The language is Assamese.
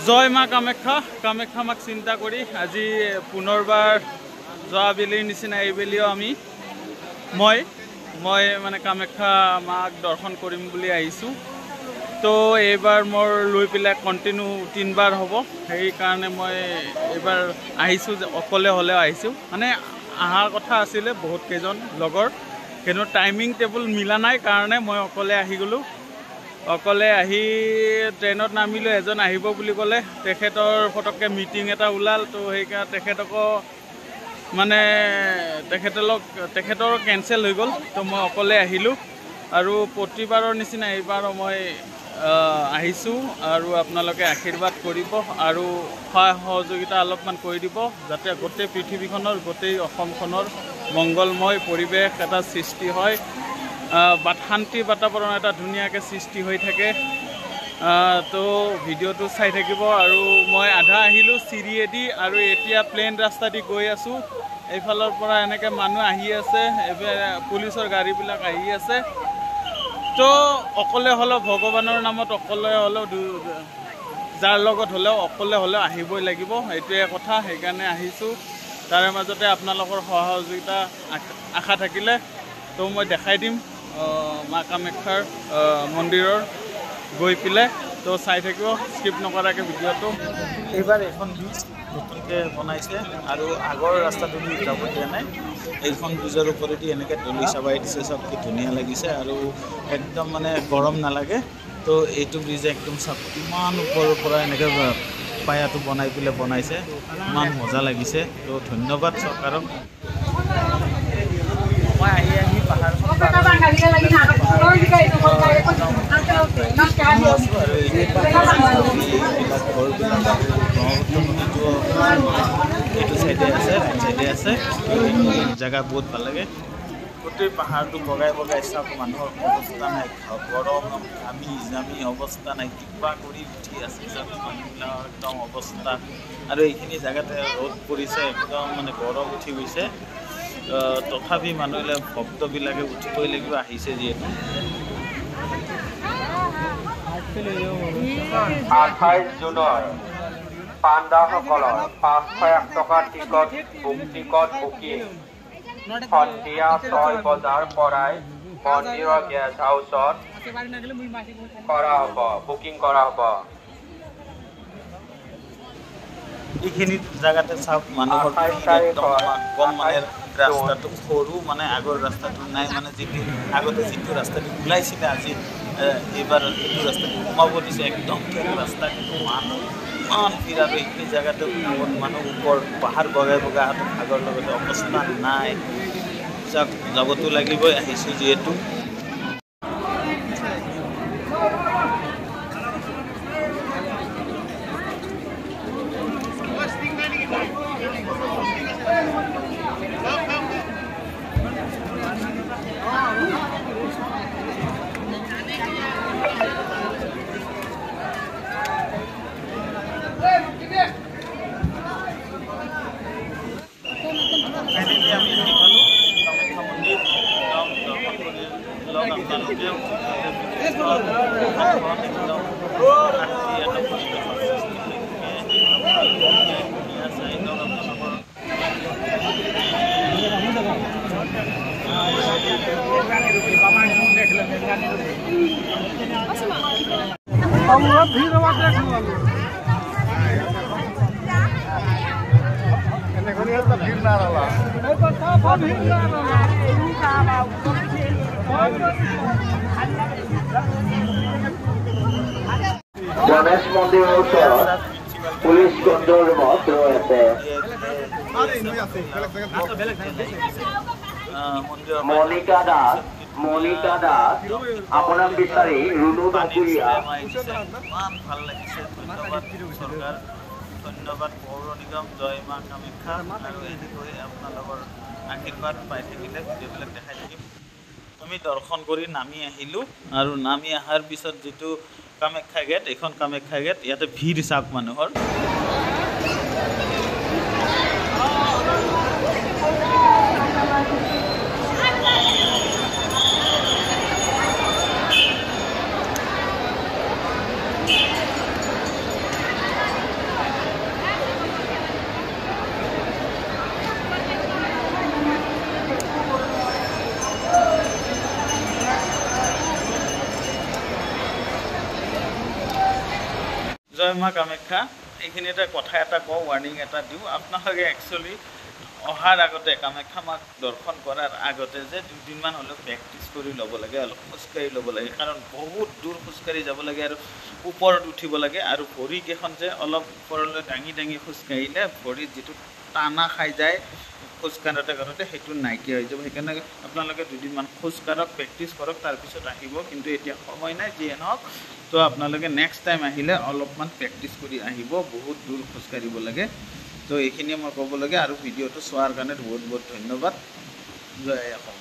জয় মা কামাখ্যা কামাখ্যা মাক চিন্তা কৰি আজি পুনৰবাৰ যোৱা বেলিৰ নিচিনা এইবেলিও আমি মই মানে কামাখ্যা মাক দৰ্শন কৰিম বুলি আহিছোঁ। তো এইবাৰ মোৰ লৈ পেলাই কণ্টিনিউ 3 বাৰ হ'ব। সেইকাৰণে মই এইবাৰ আহিছোঁ যে অকলে হ'লেও আহিছোঁ। মানে অহাৰ কথা আছিলে বহুত কেইজন লগৰ, কিন্তু টাইমিং টেবুল মিলা নাই কাৰণে মই অকলে আহি গ'লোঁ। অকলে আহি ট্ৰেইনত নামিলোঁ। এজন আহিব বুলি ক'লে, তেখেতৰ ফটককৈ মিটিং এটা ওলাল। তো সেইকাৰণে তেখেতকো মানে তেখেতৰ কেঞ্চেল হৈ গ'ল। তো মই অকলে আহিলোঁ আৰু প্ৰতিবাৰৰ নিচিনা এইবাৰো মই আহিছোঁ আৰু আপোনালোকে আশীৰ্বাদ কৰিব আৰু সহায় সহযোগিতা অলপমান কৰি দিব, যাতে গোটেই পৃথিৱীখনৰ গোটেই অসমখনৰ মংগলময় পৰিৱেশ এটা সৃষ্টি হয়, শান্তি বাতাবৰণ এটা ধুনীয়াকৈ সৃষ্টি হৈ থাকে। তো ভিডিঅ'টো চাই থাকিব। আৰু মই আধা আহিলোঁ চিৰিয়েদি আৰু এতিয়া প্লেন ৰাস্তা দি গৈ আছোঁ। এইফালৰ পৰা এনেকৈ মানুহ আহি আছে, পুলিচৰ গাড়ীবিলাক আহি আছে। তো অকলে হ'লেও ভগৱানৰ নামত অকলে হ'লেও যাৰ লগত হ'লেও অকলে হ'লেও আহিবই লাগিব, এইটোৱে কথা। সেইকাৰণে আহিছোঁ। তাৰে মাজতে আপোনালোকৰ সহযোগিতা আশা থাকিলে তো মই দেখাই দিম মা কামাখ্যাৰ মন্দিৰৰ গৈ পেলাই। তো চাই থাকিব স্কিপ নকৰাকৈ ভিডিঅ'টো। এইবাৰ এখন ব্ৰিজ নতুনকৈ বনাইছে আৰু আগৰ ৰাস্তাটো যাব দিয়া নাই। এইখন ব্ৰিজৰ ওপৰেদি এনেকৈ দলি চাবাই দিছে, চব কি ধুনীয়া লাগিছে আৰু একদম মানে গৰম নালাগে। তো এইটো ব্ৰিজ একদম চাব ইমান ওপৰৰ পৰা এনেকৈ পায়াটো বনাই পেলাই বনাইছে, ইমান মজা লাগিছে। তো ধন্যবাদ চৰকাৰক। মই আহি পাহাৰখন এইটো চাইডে আছে, ৰাইট চাইডে আছে। জেগা বহুত ভাল লাগে। গোটেই পাহাৰটো বগাই বগাই চাওক, মানুহৰ অৱস্থা নাই, গৰম জামি অৱস্থা নাই, কিবা কৰি উঠি আছে চাওক মানুহবিলাকৰ একদম অৱস্থা। আৰু এইখিনি জেগাতে ৰ'দ পৰিছে, একদম মানে গৰম উঠি গৈছে। তথাপি মানুহবিলাক ভক্তবিলাকে উঠিবই লাগিব, আহিছে যিহেতু। 28 জুনৰ পাণ্ডাসকলৰ 501 টকা টিকট বুকিং সন্ধিয়া 6 বজাৰ পৰাই মন্দিৰৰ গেষ্ট হাউচত বুকিং কৰা হ'ব। এইখিনি জেগাতে চাওক মানুহৰ কম, মানে ৰাস্তাটো সৰু, মানে আগৰ ৰাস্তাটো নাই, মানে আগতে যিটো ৰাস্তাটো ওলাইছিলে আজি এইবাৰ সেইটো ৰাস্তাটো সোমাব দিছে। একদম ৰাস্তা কিন্তু মানুহ ইমান ভিৰ। আৰু এইখিনি জেগাতে মানুহ ওপৰ পাহাৰ বগাই বগাই অহাটো ভাগৰ লগতে অৱস্থা নাই। চাওক যাবতো লাগিবই, আহিছোঁ যিহেতু। গণেশ মন্দিৰৰ ওচৰত পুলিচ কণ্ট্ৰল ৰুমত ৰৈ আছে মনিকা দাস আপোনাক বিচাৰি ৰুণু ডাঙৰীয়া। ইমান ভাল লাগিছে, ধন্যবাদ চৰকাৰ, ধন্যবাদ পৌৰ নিগম, জয় মা কামাখ্যা। আৰু এনেকৈ আপোনালোকৰ আশীৰ্বাদ পাই থাকিলে ভিডিঅ'বিলাক দেখাই থাকিম। আমি দৰ্শন কৰি নামি আহিলোঁ আৰু নামি অহাৰ পিছত যিটো কামাখ্যা গেট, এইখন কামাখ্যা গেট, ইয়াতে ভিৰ চাওক মানুহৰ। জয় মা কামাখ্যা। এইখিনি এটা কথা এটা কওঁ, ৱাৰ্ণিং এটা দিওঁ। আপোনালোকে একচুৱেলি অহাৰ আগতে কামাখ্যা মাক দৰ্শন কৰাৰ আগতে যে দুদিনমান হ'লেও প্ৰেক্টিছ কৰি ল'ব লাগে, অলপ খোজকাঢ়ি ল'ব লাগে, কাৰণ বহুত দূৰ খোজকাঢ়ি যাব লাগে আৰু ওপৰত উঠিব লাগে। আৰু ভৰিকেইখন যে অলপ ওপৰলৈ দাঙি দাঙি খোজকাঢ়িলে ভৰিত যিটো টানা খাই যায় খোজকাঢ়োতে কাঢ়োতে সেইটো নাইকিয়া হৈ যাব। সেইকাৰণে আপোনালোকে দুদিনমান খোজকাঢ়ক, প্ৰেক্টিছ কৰক, তাৰপিছত আহিব। কিন্তু এতিয়া সময় নাই, যিয়ে নহওক। তো আপোনালোকে নেক্সট টাইম আহিলে অলপমান প্ৰেক্টিছ কৰি আহিব, বহুত দূৰ খোজকাঢ়িব লাগে। তো এইখিনিয়ে মই ক'ব লাগে। আৰু ভিডিঅ'টো চোৱাৰ কাৰণে বহুত বহুত ধন্যবাদ। জয় অসম।